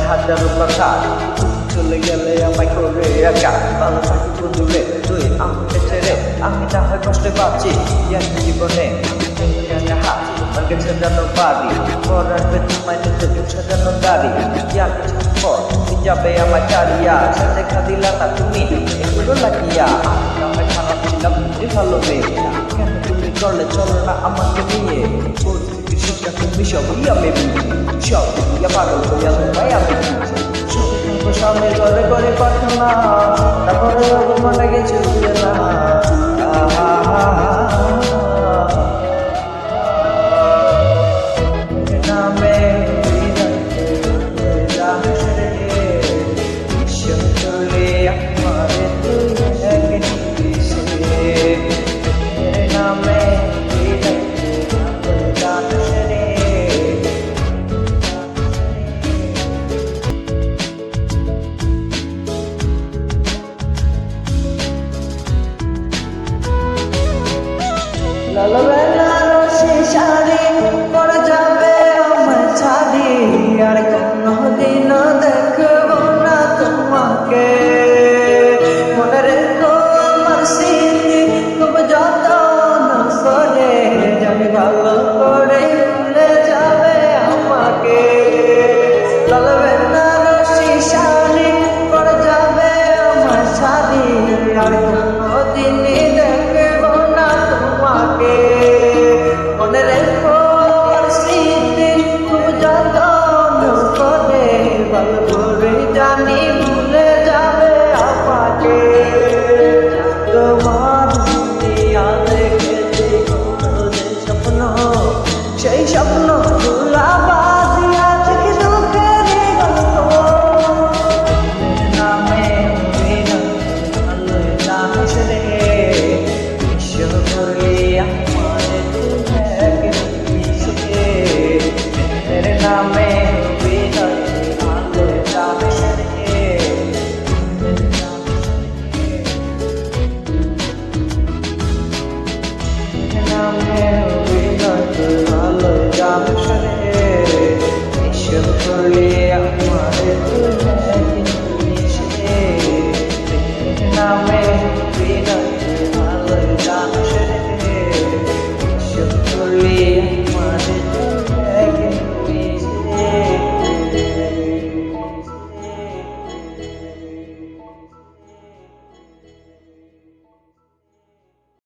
হাজারো কথা চলে গেলে আমায় করে একা ভালো থাকি বন্ধুরে তুই আমাকে ছেড়ে আমি না হয় কষ্টে পাচ্ছি জীবনে হাত আমাকে সাজানো বাড়ি পড়ার তোমায় নিতে সাজানো গাড়ি কিছুক্ষণ পর যাবে আমার চারিয়া দেখা দিলা না তুমি এগুলো লাগিয়া আমি না হয় খারাপ ছিলাম তুমি ভালো মেয়ে কেন তুমি চলে চলো না আমাকে নিয়ে পরিস্থিতির শিক্ষা তুমি সবই আমি বুঝি সব দিয়া পাগল হইয়া তোমায় আমি সামনে ঘরে ঘরে প্রার্থনা তারপরে মনে গেছে না